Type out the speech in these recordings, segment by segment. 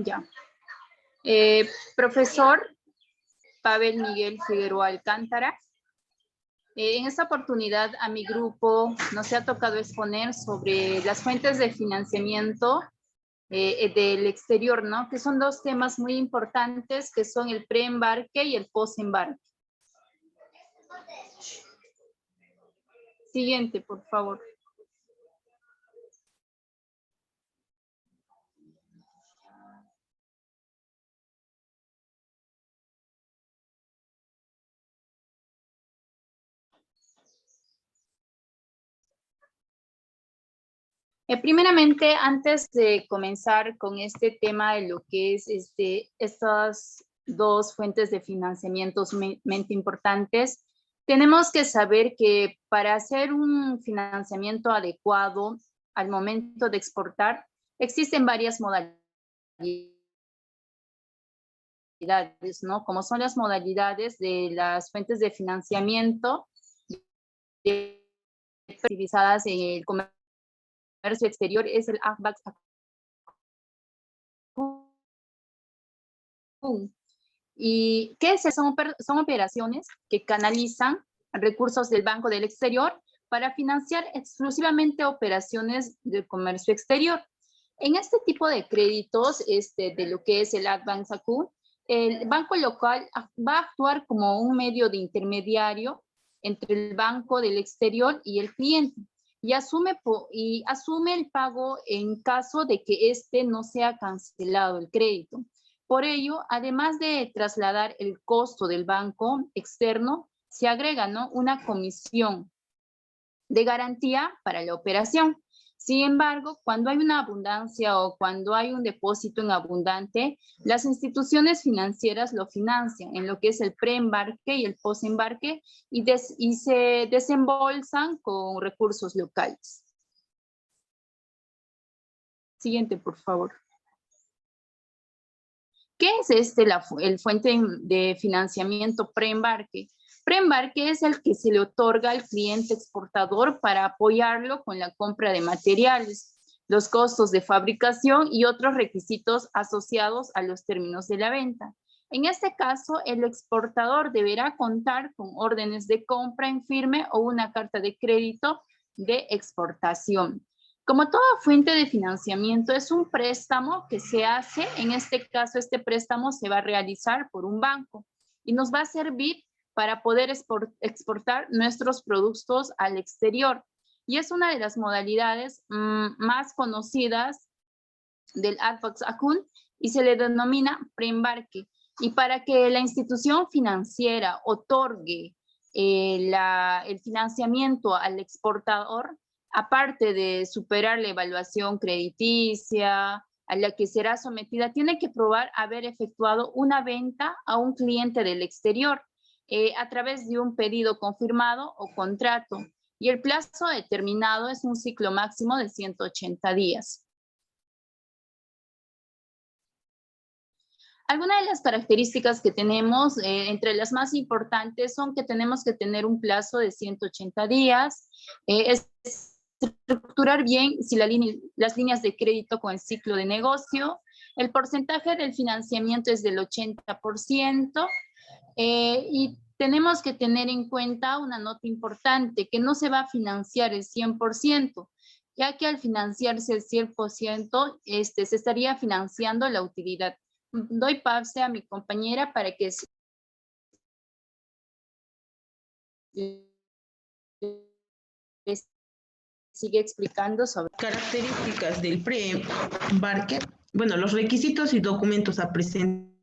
Ya. Profesor Pavel Miguel Figueroa Alcántara. En esta oportunidad a mi grupo nos ha tocado exponer sobre las fuentes de financiamiento del exterior, ¿no? Que son dos temas muy importantes, que son el preembarque y el posembarque. Siguiente, por favor. Primeramente, antes de comenzar con este tema de lo que es estas dos fuentes de financiamiento sumamente importantes, tenemos que saber que para hacer un financiamiento adecuado al momento de exportar, existen varias modalidades, ¿no? Como son las modalidades de las fuentes de financiamiento utilizadas en el comercio exterior, es el AFBAX. ¿Y qué es eso? Son operaciones que canalizan recursos del Banco del Exterior para financiar exclusivamente operaciones de comercio exterior. En este tipo de créditos, de lo que es el Advance Account, el banco local va a actuar como un medio de intermediario entre el banco del exterior y el cliente y asume el pago en caso de que no sea cancelado el crédito. Por ello, además de trasladar el costo del banco externo, se agrega, ¿no?, una comisión de garantía para la operación. Sin embargo, cuando hay una abundancia o cuando hay un depósito en abundante, las instituciones financieras lo financian en lo que es el preembarque y el posembarque y se desembolsan con recursos locales. Siguiente, por favor. ¿Qué es el fuente de financiamiento preembarque? Preembarque es el que se le otorga al cliente exportador para apoyarlo con la compra de materiales, los costos de fabricación y otros requisitos asociados a los términos de la venta. En este caso, el exportador deberá contar con órdenes de compra en firme o una carta de crédito de exportación. Como toda fuente de financiamiento, es un préstamo que se hace. En este caso, este préstamo se va a realizar por un banco y nos va a servir para poder exportar nuestros productos al exterior. Y es una de las modalidades más conocidas del Advance Account y se le denomina preembarque. Y para que la institución financiera otorgue el financiamiento al exportador, aparte de superar la evaluación crediticia a la que será sometida, tiene que probar haber efectuado una venta a un cliente del exterior a través de un pedido confirmado o contrato. Y el plazo determinado es un ciclo máximo de 180 días. Algunas de las características que tenemos, entre las más importantes, son que tenemos que tener un plazo de 180 días, estructurar bien las líneas de crédito con el ciclo de negocio, el porcentaje del financiamiento es del 80%, y tenemos que tener en cuenta una nota importante, que no se va a financiar el 100%, ya que al financiarse el 100%, se estaría financiando la utilidad. Doy pause a mi compañera para que siga explicando sobre características del preembarque. Bueno, los requisitos y documentos a presentar.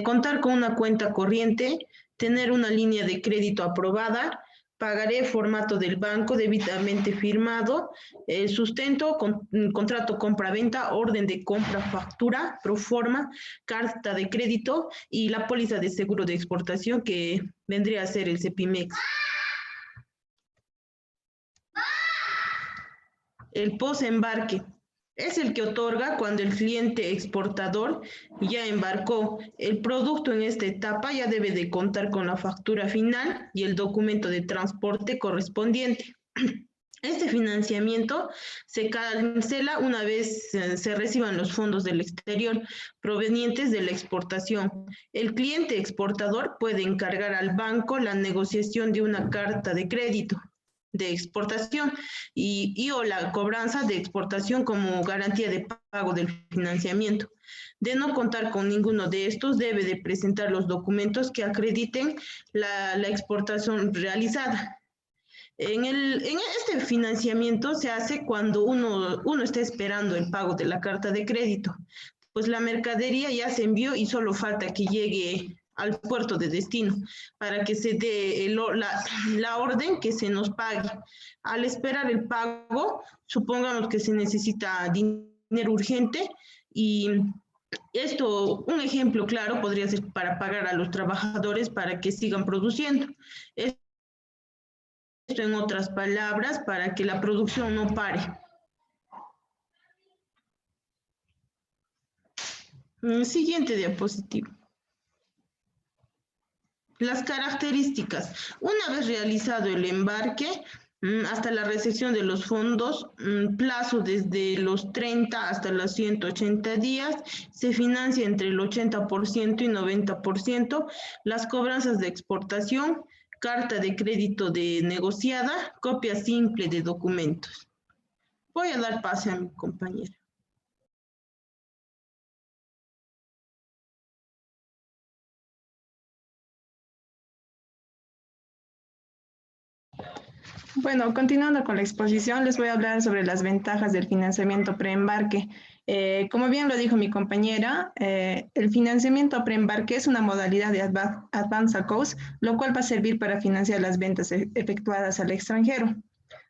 Contar con una cuenta corriente, tener una línea de crédito aprobada, pagaré formato del banco debidamente firmado, sustento, contrato compra-venta, orden de compra, factura, proforma, carta de crédito y la póliza de seguro de exportación que vendría a ser el CEPIMEX. El posembarque. Es el que otorga cuando el cliente exportador ya embarcó. El producto en esta etapa ya debe de contar con la factura final y el documento de transporte correspondiente. Este financiamiento se cancela una vez se reciban los fondos del exterior provenientes de la exportación. El cliente exportador puede encargar al banco la negociación de una carta de crédito de exportación y o la cobranza de exportación como garantía de pago del financiamiento. De no contar con ninguno de estos, debe de presentar los documentos que acrediten la exportación realizada. En este financiamiento se hace cuando uno está esperando el pago de la carta de crédito, pues la mercadería ya se envió y solo falta que llegue al puerto de destino para que se dé la orden que se nos pague. Al esperar el pago, supongamos que se necesita dinero urgente y esto, un ejemplo claro podría ser para pagar a los trabajadores para que sigan produciendo. Esto, en otras palabras, para que la producción no pare. Siguiente diapositiva. Las características. Una vez realizado el embarque, hasta la recepción de los fondos, plazo desde los 30 hasta los 180 días, se financia entre el 80% y 90%, las cobranzas de exportación, carta de crédito de negociada, copia simple de documentos. Voy a dar pase a mi compañera. Bueno, continuando con la exposición, les voy a hablar sobre las ventajas del financiamiento preembarque. Como bien lo dijo mi compañera, el financiamiento preembarque es una modalidad de Advance Cost, lo cual va a servir para financiar las ventas efectuadas al extranjero,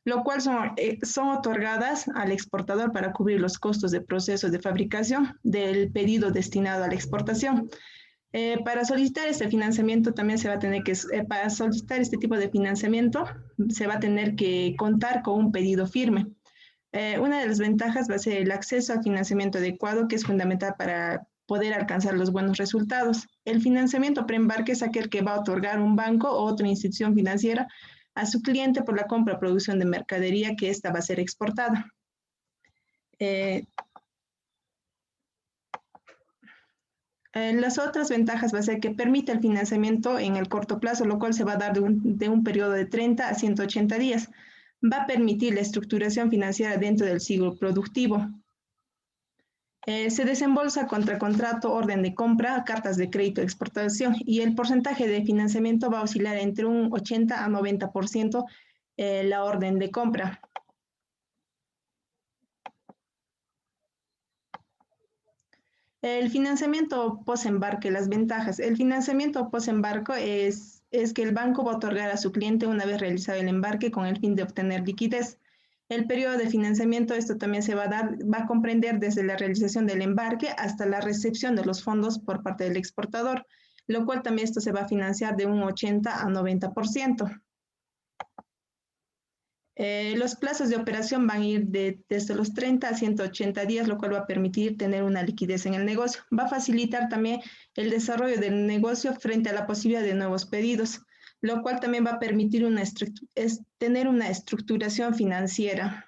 lo cual son otorgadas al exportador para cubrir los costos de proceso de fabricación del pedido destinado a la exportación. Para solicitar este financiamiento también se va a tener que, para solicitar este tipo de financiamiento, se va a tener que contar con un pedido firme. Una de las ventajas va a ser el acceso a financiamiento adecuado, que es fundamental para poder alcanzar los buenos resultados. El financiamiento preembarque es aquel que va a otorgar un banco o otra institución financiera a su cliente por la compra o producción de mercadería que ésta va a ser exportada. Las otras ventajas va a ser que permite el financiamiento en el corto plazo, lo cual se va a dar de un periodo de 30 a 180 días. Va a permitir la estructuración financiera dentro del ciclo productivo. Se desembolsa contra contrato, orden de compra, cartas de crédito de exportación y el porcentaje de financiamiento va a oscilar entre un 80 a 90% la orden de compra. El financiamiento post-embarque, las ventajas. El financiamiento post-embarque es que el banco va a otorgar a su cliente una vez realizado el embarque con el fin de obtener liquidez. El periodo de financiamiento, esto también se va a comprender desde la realización del embarque hasta la recepción de los fondos por parte del exportador, lo cual también esto se va a financiar de un 80 a 90%. Los plazos de operación van a ir desde los 30 a 180 días, lo cual va a permitir tener una liquidez en el negocio. Va a facilitar también el desarrollo del negocio frente a la posibilidad de nuevos pedidos, lo cual también va a permitir tener una estructuración financiera.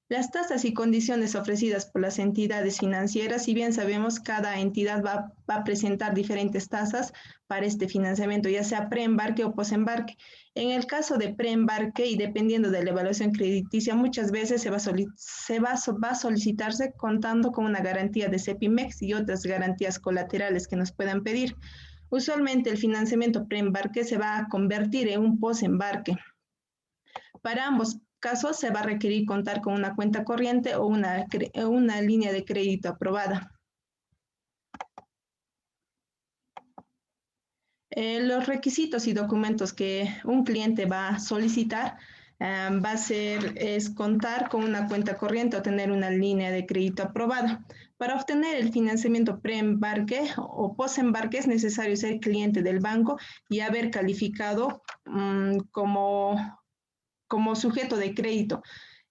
Las tasas y condiciones ofrecidas por las entidades financieras, si bien sabemos, cada entidad va a presentar diferentes tasas para este financiamiento, ya sea preembarque o posembarque. En el caso de preembarque y dependiendo de la evaluación crediticia, muchas veces va a solicitarse contando con una garantía de CEPIMEX y otras garantías colaterales que nos puedan pedir. Usualmente el financiamiento preembarque se va a convertir en un posembarque. Para ambos casos se va a requerir contar con una cuenta corriente o una línea de crédito aprobada. Los requisitos y documentos que un cliente va a solicitar es contar con una cuenta corriente o tener una línea de crédito aprobada. Para obtener el financiamiento preembarque o posembarque es necesario ser cliente del banco y haber calificado como sujeto de crédito.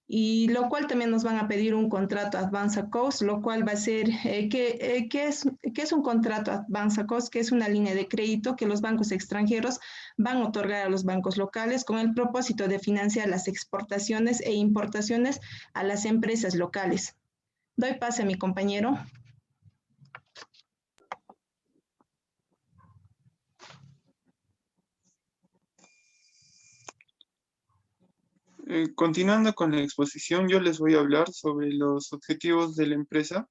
y lo cual también nos van a pedir un contrato Advance Cost, lo cual va a ser, ¿qué es un contrato Advance Cost? Que es una línea de crédito que los bancos extranjeros van a otorgar a los bancos locales con el propósito de financiar las exportaciones e importaciones a las empresas locales. Doy pase a mi compañero. Continuando con la exposición, yo les voy a hablar sobre los objetivos de la empresa.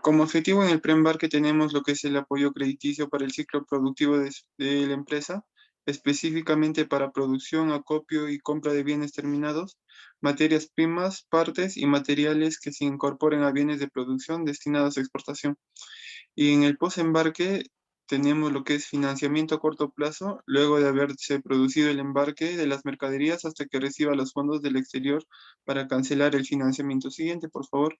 Como objetivo en el preembarque tenemos lo que es el apoyo crediticio para el ciclo productivo de la empresa, específicamente para producción, acopio y compra de bienes terminados, materias primas, partes y materiales que se incorporen a bienes de producción destinados a exportación. Y en el posembarque tenemos lo que es financiamiento a corto plazo, luego de haberse producido el embarque de las mercaderías hasta que reciba los fondos del exterior para cancelar el financiamiento. Siguiente, por favor.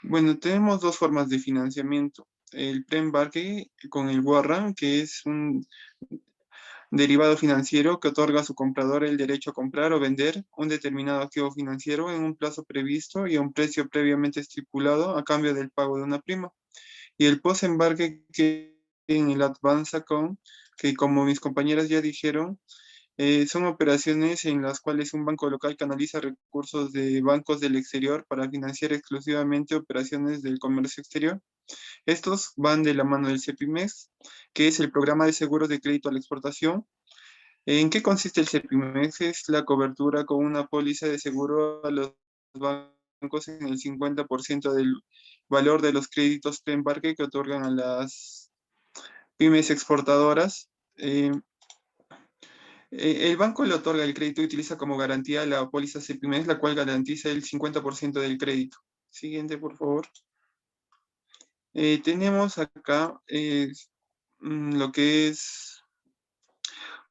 Bueno, tenemos dos formas de financiamiento. El preembarque con el warrant, que es un derivado financiero que otorga a su comprador el derecho a comprar o vender un determinado activo financiero en un plazo previsto y a un precio previamente estipulado a cambio del pago de una prima. Y el post-embarque que en el Advance Account, que como mis compañeras ya dijeron, son operaciones en las cuales un banco local canaliza recursos de bancos del exterior para financiar exclusivamente operaciones del comercio exterior. Estos van de la mano del CEPIMEX, que es el programa de seguros de crédito a la exportación. ¿En qué consiste el CEPIMEX? Es la cobertura con una póliza de seguro a los bancos en el 50% del valor de los créditos preembarque que otorgan a las pymes exportadoras. El banco le otorga el crédito y utiliza como garantía la póliza CEPIMEX, la cual garantiza el 50% del crédito. Siguiente, por favor. Tenemos acá lo que es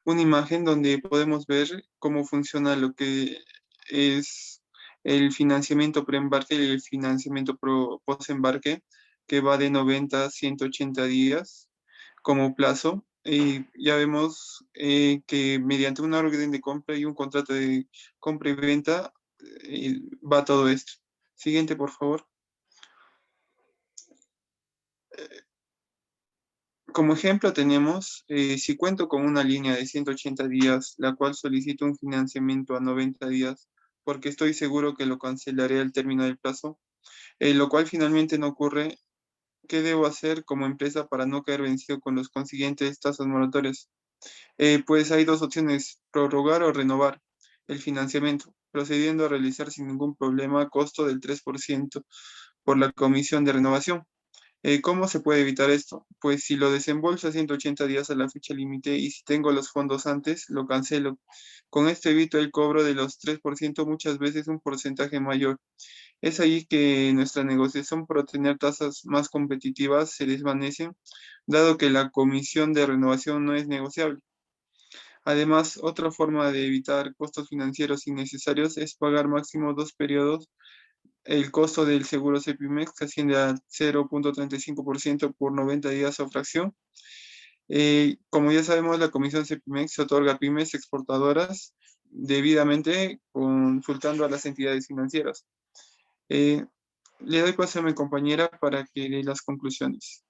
una imagen donde podemos ver cómo funciona lo que es el financiamiento preembarque y el financiamiento posembarque, que va de 90 a 180 días como plazo. Ya vemos que mediante una orden de compra y un contrato de compra y venta va todo esto. Siguiente, por favor. Como ejemplo tenemos, si cuento con una línea de 180 días, la cual solicito un financiamiento a 90 días, porque estoy seguro que lo cancelaré al término del plazo, lo cual finalmente no ocurre, ¿qué debo hacer como empresa para no caer vencido con los consiguientes tasas moratorias? Pues hay dos opciones, prorrogar o renovar el financiamiento, procediendo a realizar sin ningún problema costo del 3% por la comisión de renovación. ¿Cómo se puede evitar esto? Pues si lo desembolso a 180 días a la fecha límite y si tengo los fondos antes, lo cancelo. Con esto evito el cobro de los 3%, muchas veces un porcentaje mayor. Es ahí que nuestra negociación por obtener tasas más competitivas se desvanece, dado que la comisión de renovación no es negociable. Además, otra forma de evitar costos financieros innecesarios es pagar máximo 2 periodos el costo del seguro CEPIMEX, que asciende al 0.35% por 90 días o fracción. Como ya sabemos, la comisión CEPIMEX se otorga a pymes exportadoras debidamente consultando a las entidades financieras. Le doy paso a mi compañera para que dé las conclusiones.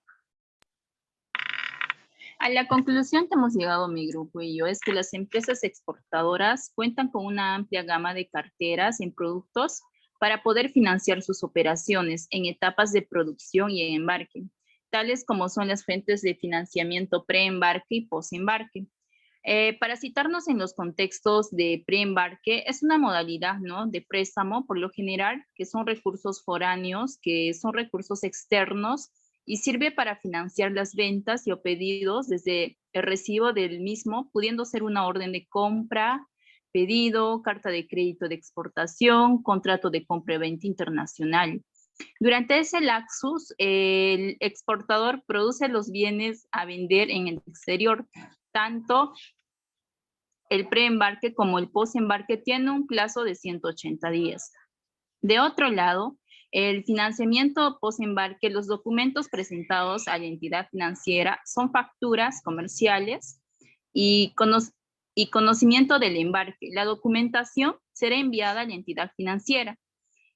A la conclusión que hemos llegado mi grupo y yo es que las empresas exportadoras cuentan con una amplia gama de carteras en productos para poder financiar sus operaciones en etapas de producción y en embarque, tales como son las fuentes de financiamiento preembarque y posembarque. Para citarnos en los contextos de preembarque, es una modalidad, ¿no?, de préstamo, por lo general, que son recursos foráneos, que son recursos externos, y sirve para financiar las ventas y o pedidos desde el recibo del mismo, pudiendo ser una orden de compra, pedido, carta de crédito de exportación, contrato de compra-venta internacional. Durante ese lapsus, el exportador produce los bienes a vender en el exterior. Tanto el preembarque como el posembarque tienen un plazo de 180 días. De otro lado, El financiamiento post-embarque, los documentos presentados a la entidad financiera son facturas comerciales y conocimiento del embarque. La documentación será enviada a la entidad financiera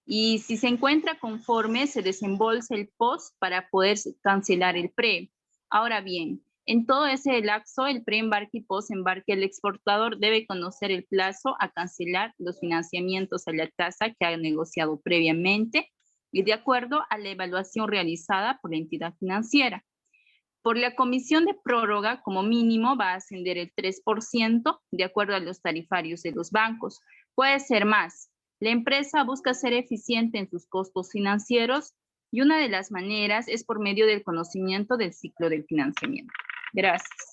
y si se encuentra conforme, se desembolsa el post para poder cancelar el pre. Ahora bien, en todo ese lapso, el preembarque y postembarque, el exportador debe conocer el plazo a cancelar los financiamientos a la tasa que ha negociado previamente y de acuerdo a la evaluación realizada por la entidad financiera. Por la comisión de prórroga, como mínimo, va a ascender el 3% de acuerdo a los tarifarios de los bancos. Puede ser más. La empresa busca ser eficiente en sus costos financieros y una de las maneras es por medio del conocimiento del ciclo del financiamiento. Gracias.